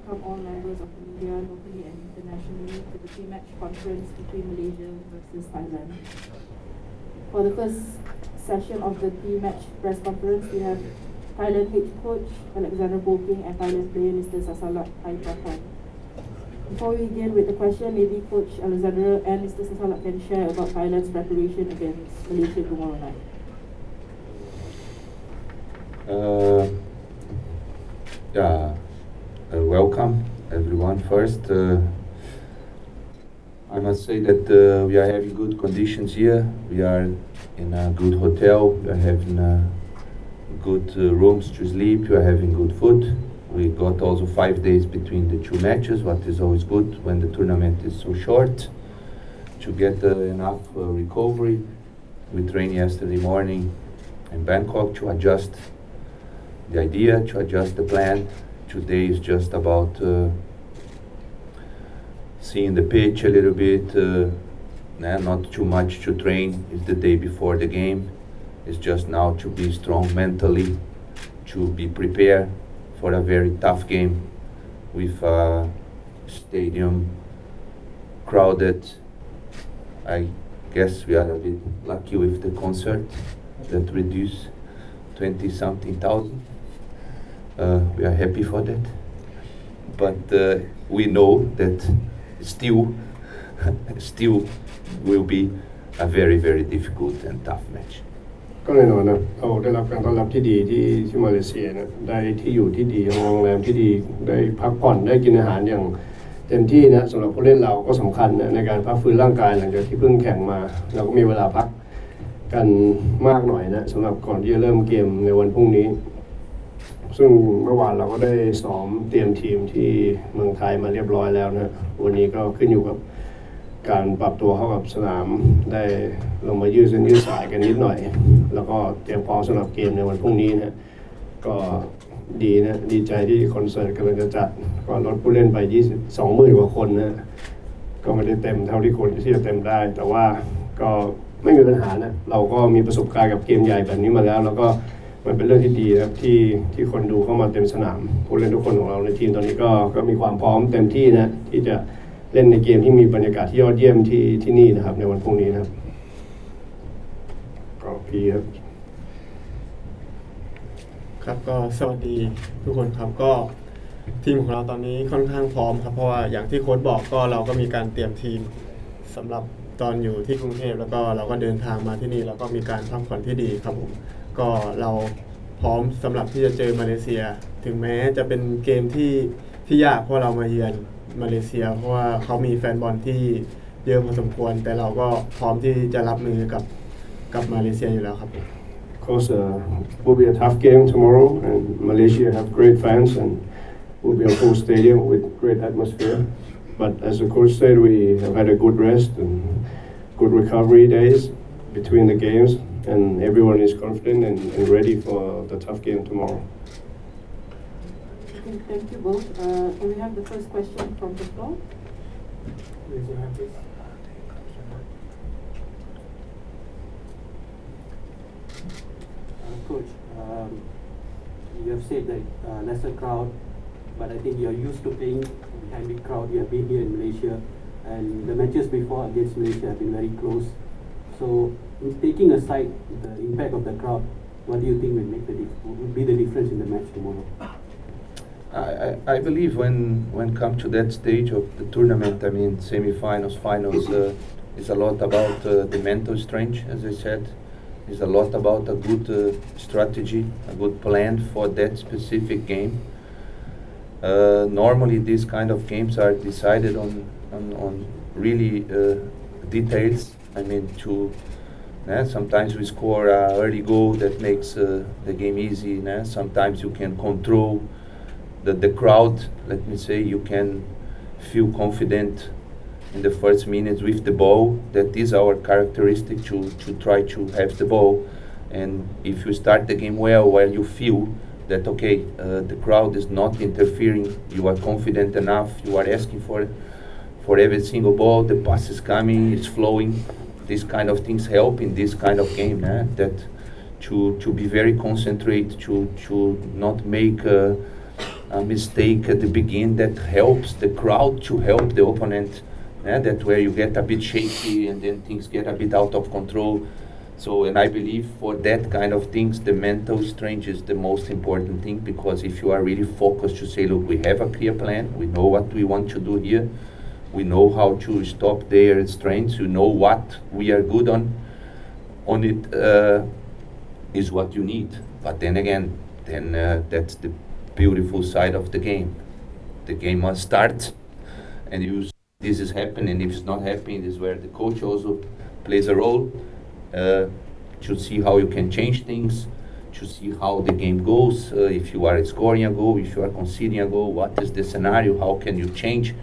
welcome all members of the media, locally and internationally, to the pre-match conference between Malaysia versus Thailand. For the first session of the pre-match press conference, we have Thailand head coach Alexandre Polking and Thailand player Mr. Sasalak Haiprakhon. Before we begin with the question, maybe Coach Alexandre and Mr. Sasalak can share about Thailand's preparation against Malaysia tomorrow night. Welcome everyone. First, I must say that we are having good conditions here. We are in a good hotel. We are having good rooms to sleep. We are having good food. We got also 5 days between the two matches, what is always good when the tournament is so short, to get enough recovery. We trained yesterday morning in Bangkok to adjust the idea, to adjust the plan. Today is just about seeing the pitch a little bit, not too much to train. It's the day before the game. It's just now to be strong mentally, to be prepared for a very tough game with a stadium crowded. I guess we are a bit lucky with the concert that reduced 20-something thousand. We are happy for that, but we know that still will be a very, very difficult and tough match. ก็แน่นอนนะเราได้รับการต้อนรับที่ดีที่มาเลเซียนะได้ที่อยู่ที่ดีโรงแรมที่ดีได้พักผ่อนได้กินอาหารอย่างเต็มที่นะสำหรับผู้เล่นเราก็สำคัญนะในการพักฟื้นร่างกายหลังจากที่เพิ่งแข่งมาเราก็มีเวลาพักกันมากหน่อยนะสำหรับก่อนที่จะเริ่มเกมในวันพรุ่งนี้ซึ่งเมื่อวานเราก็ได้ซ้อมเตรียมทีมที่เมืองไทยมาเรียบร้อยแล้วนะวันนี้ก็ขึ้นอยู่กับการปรับตัวเข้ากับสนามได้ลงมายืดเส้นยืดสายกันนิดหน่อยแล้วก็เตรียมพร้อมสำหรับเกมในวันพรุ่งนี้นะก็ดีนะดีใจที่คอนเสิร์ตกำลังจะจัดก็ลดผู้เล่นไป20,000 กว่าคนนะก็ไม่ได้เต็มเท่าที่ควรที่จะเต็มได้แต่ว่าก็ไม่มีปัญหานะเราก็มีประสบการณ์กับเกมใหญ่แบบนี้มาแล้วแล้วก็มันเป็นเรื่องที่ดีนะครับที่คนดูเข้ามาเต็มสนามผู้เล่นทุกคนของเราในทีมตอนนี้ก็มีความพร้อมเต็มที่นะที่จะเล่นในเกมที่มีบรรยากาศที่ยอดเยี่ยมที่นี่นะครับในวันพรุ่งนี้นะครับก็พี่ครับครับก็สวัสดีทุกคนครับก็ทีมของเราตอนนี้ค่อนข้างพร้อมครับเพราะว่าอย่างที่โค้ชบอกก็เราก็มีการเตรียมทีมสำหรับตอนอยู่ที่กรุงเทพแล้วก็เราก็เดินทางมาที่นี่แล้วก็มีการพักผ่อนที่ดีครับผมก็เราพร้อมสำหรับที่จะเจอมาเลเซียถึงแม้จะเป็นเกมที่ยากเพราะเรามาเยือนมาเลเซียเพราะว่าเขามีแฟนบอลที่เยอะพอสมควรแต่เราก็พร้อมที่จะรับมือกับมาเลเซียอยู่แล้วครับ Of course, will be a tough game tomorrow, and Malaysia have great fans and will be a full stadium with great atmosphere. But as the coach said, we have had a good rest and good recovery days between the games, and everyone is confident and ready for the tough game tomorrow. Okay, thank you both. Can we have the first question from the floor? Raise your hand, please. Coach, you have said that lesser crowd, but I think you are used to playing behind big crowd. You have been here in Malaysia, and the matches before against Malaysia have been very close. So, taking aside the impact of the crowd, what do you think will be the difference in the match tomorrow? I believe when come to that stage of the tournament, I mean semi-finals, finals, is a lot about the mental strength, as I said. It's a lot about a good strategy, a good plan for that specific game. Normally these kind of games are decided on really details. I mean sometimes we score an early goal that makes the game easy. Sometimes you can control the crowd, let me say, you can feel confident in the first minutes with the ball. That is our characteristic, to try to have the ball. And if you start the game well, where you feel that okay, the crowd is not interfering, you are confident enough, you are asking for every single ball, the pass is coming, it's flowing. These kind of things help in this kind of game, that to be very concentrated, to not make a mistake at the beginning that helps the crowd to help the opponent. That where you get a bit shaky and then things get a bit out of control. So, and I believe for that kind of things, the mental strength is the most important thing, because if you are really focused to say, look, we have a clear plan, we know what we want to do here, we know how to stop their strengths, you know what we are good on it is what you need. But then again, that's the beautiful side of the game. The game must start, and this is happening. If it's not happening, this is where the coach also plays a role, to see how you can change things, to see how the game goes. If you are scoring a goal, if you are conceding a goal, what is the scenario? How can you change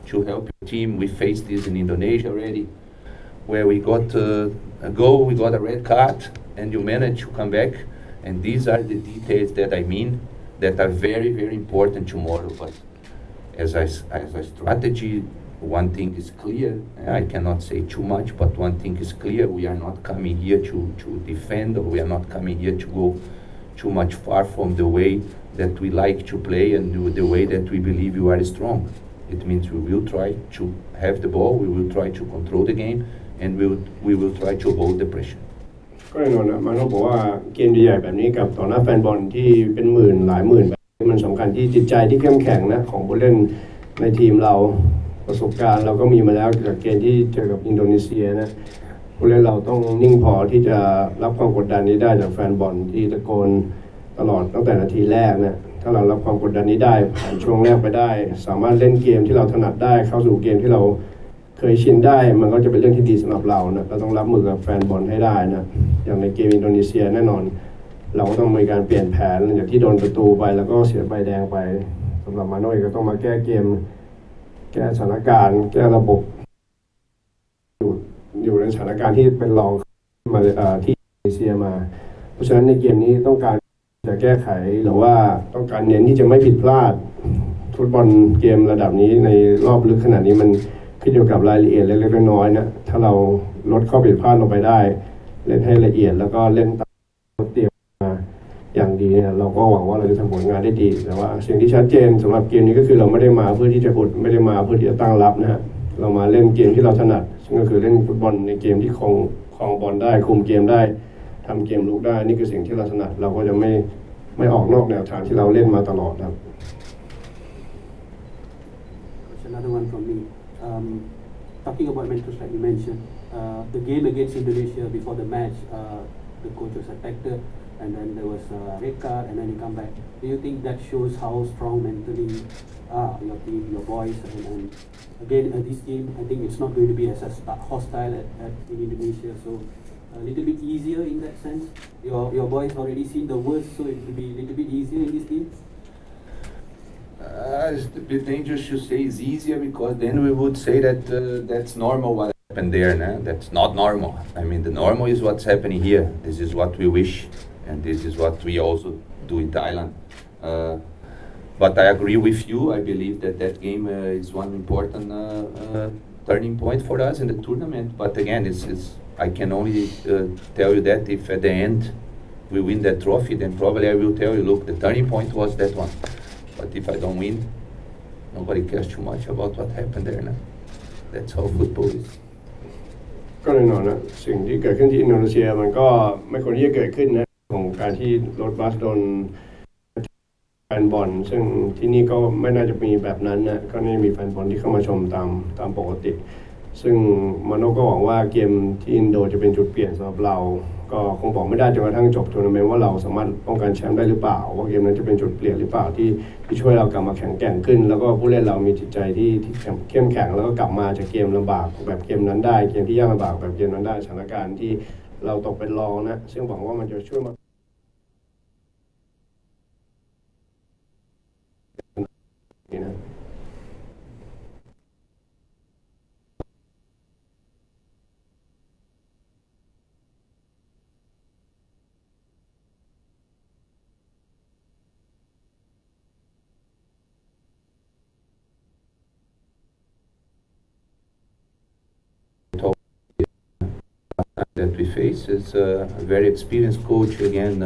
to help your team? We faced this in Indonesia already, where we got a goal, we got a red card, and you managed to come back. And these are the details that I mean that are very, very important tomorrow. But as a strategy, one thing is clear. I cannot say too much, but one thing is clear: we are not coming here to defend, or we are not coming here to go too much far from the way that we like to play and the way that we believe you are strong. It means we will try to have the ball, we will try to control the game, and we will try to hold the pressure. ก็แน่นอนนะมันก็บอกว่าเกมใหญ่แบบนี้กับต่อหน้าแฟนบอลที่เป็นหมื่นหลายหมื่นแบบนี้มันสำคัญที่จิตใจที่เข้มแข็งนะของผู้เล่นในทีมเราประสบการณ์เราก็มีมาแล้วจากเกมที่เจอกับอินโดนีเซียนะผู้เล่นเราต้องนิ่งพอที่จะรับความกดดันนี้ได้จากแฟนบอลที่ตะโกนตลอดตั้งแต่นาทีแรกนะถ้าเรารับความกดดันนี้ได้ผ่านช่วงแรกไปได้สามารถเล่นเกมที่เราถนัดได้เข้าสู่เกมที่เราเคยชินได้มันก็จะเป็นเรื่องที่ดีสำหรับเรานะเราต้องรับมือกับแฟนบอลให้ได้นะอย่างในเกมอินโดนีเซียแน่นอนเราก็ต้องมีการเปลี่ยนแผนหลังจากที่โดนประตูไปแล้วก็เสียใบแดงไปสำหรับมาโน่ก็ต้องมาแก้เกมแก้สถานการณ์แก้ระบบอยู่ในสถานการณ์ที่เป็นรองมาที่อินโดนีเซียมาเพราะฉะนั้นในเกมนี้ต้องการจะแก้ไขหรือว่าต้องการเน้นที่จะไม่ผิดพลาดฟุตบอลเกมระดับนี้ในรอบลึกขนาดนี้มันขึ้นอยู่กับรายละเอียดเล็กๆน้อยๆนะถ้าเราลดข้อผิดพลาดลงไปได้เล่นให้ละเอียดแล้วก็เล่นตามเตรียมมาอย่างดีเนี่ยเราก็หวังว่าเราจะทำผลงานได้ดีแต่ว่าสิ่งที่ชัดเจนสำหรับเกมนี้ก็คือเราไม่ได้มาเพื่อที่จะอุดไม่ได้มาเพื่อที่จะตั้งรับนะฮะเรามาเล่นเกมที่เราถนัดซึ่งก็คือเล่นฟุตบอลในเกมที่ครองบอลได้คุมเกมได้ทำเกมลุกได้นี่คือสิ่งที่เราถนัดเราก็จะไม่ออกนอกแนวทางที่เราเล่นมาตลอดครับ Another one from me. Talking about mentors like you mentioned, the game against Indonesia before the match, the coach was attacked and then there was a red card and then he come back. Do you think that shows how strong mentally your team, your boys, and again this game, I think it's not going to be as hostile in Indonesia, so a little bit easier in that sense. Your boys already seen the worst, so it will be a little bit easier in this game. It's a bit dangerous to say it's easier, because then we would say that that's normal what happened there. No? That's not normal. I mean, the normal is what's happening here. This is what we wish, and this is what we also do in Thailand. But I agree with you. I believe that game is one important turning point for us in the tournament. But again, I can only tell you that if at the end we win that trophy, then probably I will tell you, look, the turning point was that one. But if I don't win, nobody cares too much about what happened there. No? That's how football is. ก็แน่นอนนะสิ่งที่เกิดขึ้นที่อินโดนีเซียมันก็ไม่ควรที่จะเกิดขึ้นนะของการที่รถบัสโดนแฟนบอลซึ่งที่นี่ก็ไม่น่าจะมีแบบนั้นนะก็ไม่มีแฟนบอลที่เข้ามาชมตามปกติซึ่งมาโน่ก็หวังว่าเกมที่อินโดจะเป็นจุดเปลี่ยนสำหรับเราก็คงบอกไม่ได้จนกระทั่งจบทัวร์นาเมนต์ว่าเราสามารถป้องกันแชมป์ได้หรือเปล่าว่าเกมนั้นจะเป็นจุดเปลี่ยนหรือเปล่าที่ช่วยเรากลับมาแข็งแกร่งขึ้นแล้วก็ผู้เล่นเรามีจิตใจที่เข้มแข็งแล้วก็กลับมาจากเกมลำบากแบบเกมนั้นได้เกมที่ยากลำบากแบบเกมนั้นได้สถานการณ์ที่เราตกเป็นรองนะซึ่งหวังว่ามันจะช่วยมานะ that we face. It's a very experienced coach again,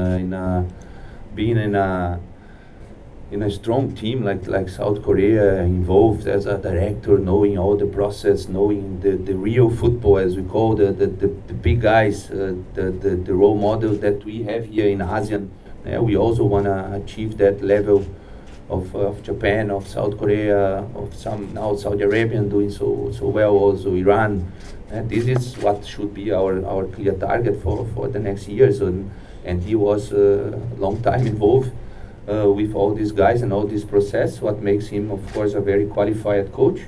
being in a in a strong team like South Korea, involved as a director, knowing all the process, knowing the real football, as we call the big guys, the role models that we have here in ASEAN. We also want to achieve that level of Japan, of South Korea, of some now Saudi Arabia doing so well, also Iran. This is what should be our clear target for the next years. And he was a long time involved with all these guys and all this process, what makes him, of course, a very qualified coach.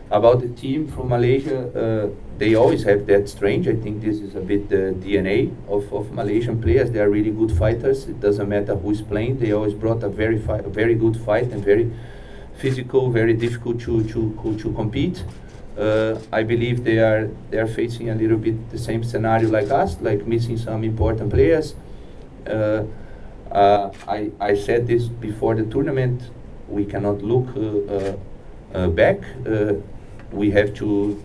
About the team from Malaysia, they always have that strength. I think this is a bit the DNA of Malaysian players. They are really good fighters. It doesn't matter who is playing. They always brought a very good fight and very physical, very difficult to compete. I believe they are facing a little bit the same scenario like us, like missing some important players. I said this before the tournament. We cannot look back. We have to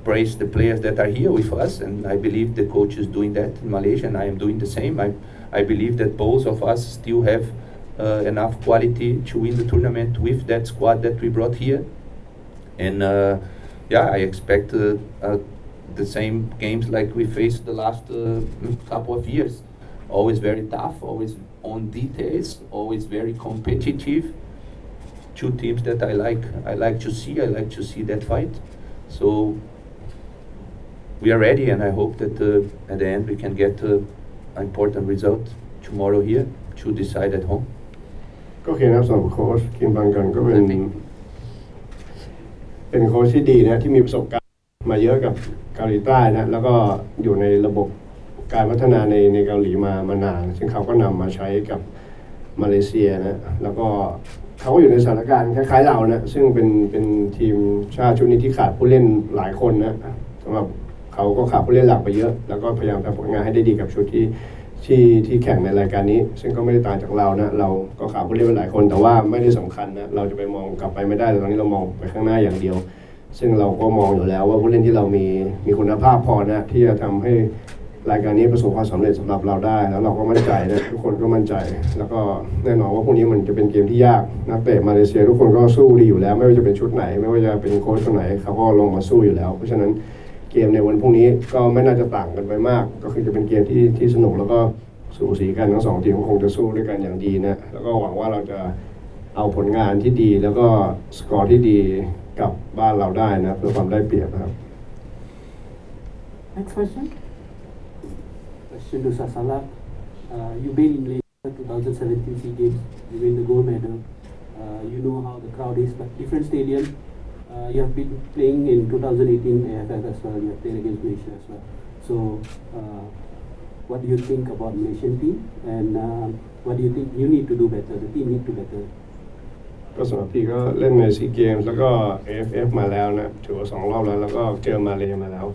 praise the players that are here with us, and I believe the coach is doing that in Malaysia, and I am doing the same. I believe that both of us still have enough quality to win the tournament with that squad that we brought here. And I expect the same games like we faced the last couple of years. Always very tough, always on details, always very competitive. Two teams that I like to see that fight. So we are ready, and I hope that at the end we can get an important result tomorrow here to decide at home. ก็โอเคนะครับสำหรับโค้ชคิมบังกันก็เป็นโค้ชที่ดีนะที่มีประสบการณ์มาเยอะกับเกาหลีใต้นะแล้วก็อยู่ในระบบการพัฒนาในเกาหลีมานานซึ่งเขาก็นำมาใช้กับมาเลเซียนะแล้วก็เขาก็อยู่ในสถานการณ์คล้ายๆเรานะซึ่งเป็นทีมชาติชุดนี้ที่ขาดผู้เล่นหลายคนนะสำหรับเขาก็ขาดผู้เล่นหลักไปเยอะแล้วก็พยายามทำผลงานให้ได้ดีกับชุดที่แข่งในรายการนี้ซึ่งก็ไม่ได้ต่างจากเรานะเราก็ขาดผู้เล่นไปหลายคนแต่ว่าไม่ได้สำคัญนะเราจะไปมองกลับไปไม่ได้แต่ตอนนี้เรามองไปข้างหน้าอย่างเดียวซึ่งเราก็มองอยู่แล้วว่าผู้เล่นที่เรามีคุณภาพพอนะที่จะทำให้รายการนี้ประสบความสำเร็จสำหรับเราได้แล้วเราก็มั่นใจนะทุกคนก็มั่นใจแล้วก็แน่นอนว่าพวกนี้มันจะเป็นเกมที่ยากนักเตะมาเลเซียทุกคนก็สู้ดีอยู่แล้วไม่ว่าจะเป็นชุดไหนไม่ว่าจะเป็นโค้ชคนไหนเขาก็ลงมาสู้อยู่แล้วเพราะฉะนั้นเกมในวันพรุ่งนี้ก็ไม่น่าจะต่างกันไปมากก็คือจะเป็นเกมที่สนุกแล้วก็สูสีกันทั้งสองทีมคงจะสู้ด้วยกันอย่างดีนะแล้วก็หวังว่าเราจะเอาผลงานที่ดีแล้วก็สกอร์ที่ดีกลับบ้านเราได้นะเพื่อความได้เปรียบนะครับ Next question. Question to Sasalak. You've been in Malaysia 2017 SEA Games. You win the gold medal. You know how the crowd is, but different stadium. You have been playing in 2018 AFF as well. You have played against Malaysia as well. So, what do you think about Malaysian team? And what do you think you need to do better? The team need to better. ก็สำหรับพี่ก็เล่นในซีเกมส์แล้วก็ AFF มาแล้วนะถือว่า2 รอบแล้วก็เจอมาเลมาแล้ว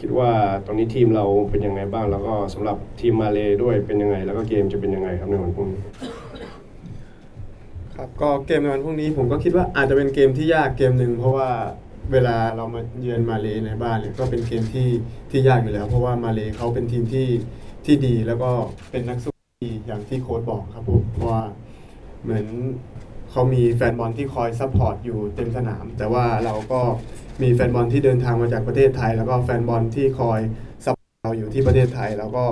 คิดว่าตอนนี้ทีมเราเป็นยังไงบ้างแล้วก็สำหรับทีมมาเลด้วยเป็นยังไงแล้วก็เกมจะเป็นยังไงครับในวันพรุ่งนี้ครับก็เกมในวันพรุ่งนี้ผมก็คิดว่าอาจจะเป็นเกมที่ยากเกมหนึ่งเพราะว่าเวลาเรามาเยือนมาเลในบ้านเนี่ยก็เป็นเกมที่ยากอยู่แล้วเพราะว่ามาเลเขาเป็นทีมที่ดีแล้วก็เป็นนักสู้ดีอย่างที่โค้ชบอกครับผมเพราะว่าเหมือนเขามีแฟนบอลที่คอยซัพพอร์ตอยู่เต็มสนามแต่ว่าเราก็มีแฟนบอลที่เดินทางมาจากประเทศไทยแล้วก็แฟนบอลที่คอยซัพพอร์ตเราอยู่ที่ประเทศไทยแล้วก็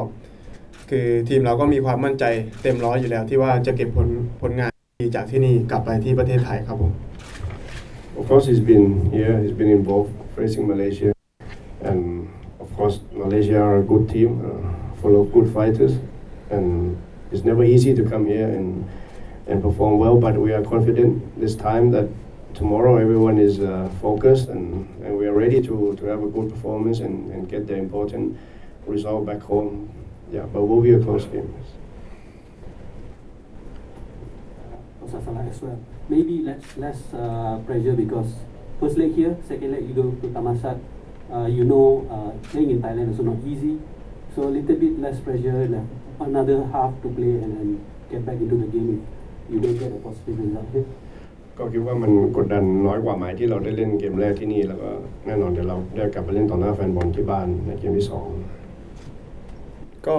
คือทีมเราก็มีความมั่นใจเต็มร้อยอยู่แล้วที่ว่าจะเก็บผลงานดีจากที่นี่กลับไปที่ประเทศไทยครับผม Of course he's been here he's been involved facing Malaysia and of course Malaysia are a good team full of good fighters and it's never easy to come here and perform well but we are confident this time that tomorrow everyone is focused and we are ready to have a good performance and get the important result back home. Yeah, but will be a close game. Sasalak as well. Maybe less pressure because first leg here, second leg you go to Thammasat. Playing in Thailand is also not easy. So a little bit less pressure, like another half to play and get back into the game if you don't get a positive result here. ก็คิดว่ามันกดดันน้อยกว่าหมายที่เราได้เล่นเกมแรกที่นี่แล้วก็แน่นอนเดี๋ยวเราได้กลับไปเล่นต่อหน้าแฟนบอลที่บ้านในเกมที่2ก็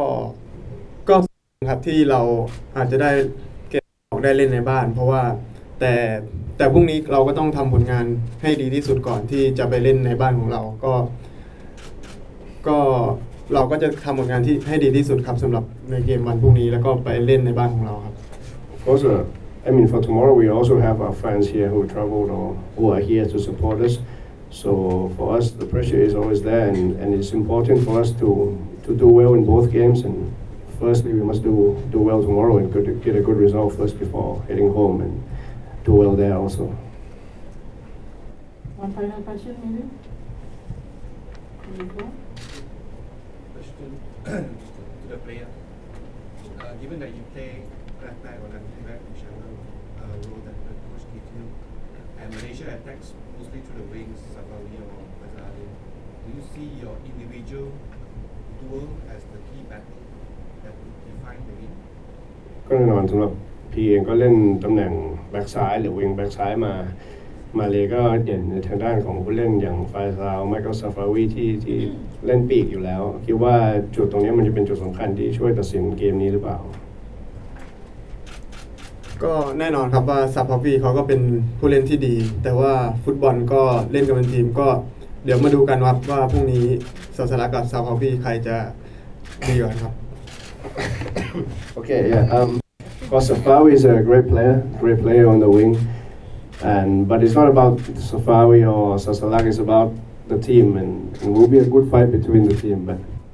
ครับที่เราอาจจะได้เกม ได้เล่นในบ้านเพราะว่าแต่พรุ่งนี้เราก็ต้องทำผลงานให้ดีที่สุดก่อนที่จะไปเล่นในบ้านของเราก็เราก็จะทำผลงานที่ให้ดีที่สุดครับสำหรับในเกมวันพรุ่งนี้แล้วก็ไปเล่นในบ้านของเราครับ Also, I mean, for tomorrow we also have our friends here who traveled or who are here to support us. So for us, the pressure is always there, and it's important for us to do well in both games. And firstly, we must do well tomorrow and get a good result first before heading home and do well there also. One final question, maybe. Question to the player. Given that you play back on that whichever role that the coach gives you, and Malaysia attacks mostly through the wings, Safawi or Jalil, do you see your individual duel as the key battle that would define the game? ก็แน่นอนสำหรับพีเองก็เล่นตำแหน่งแบ็กซ้ายหรือวิงแบ็กซ้ายมาเลยก็เด่นในทางด้านของผู้เล่นอย่างไฟซาวไม่ก็ซาฟาวีที่เล่นปีกอยู่แล้วคิดว่าจุดตรงนี้มันจะเป็นจุดสำคัญที่ช่วยตัดสินเกมนี้หรือเปล่าก็แน่นอนครับว่าซาฟาวีเขาก็เป็นผู้เล่นที่ดีแต่ว่าฟุตบอลก็เล่นกันเป็นทีมก็เดี๋ยวมาดูกันครับว่าพรุ่งนี้ซาสลักกับซาฟาวีใครจะดีกว่าครับ Okay, yeah. Safawi is a great player on the wing, but it's not about Safawi or Sasalak. It's about the team, and it will be a good fight between the team.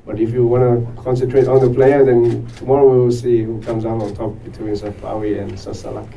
But if you want to concentrate on the player, then tomorrow we will see who comes out on top between Safawi and Sasalak.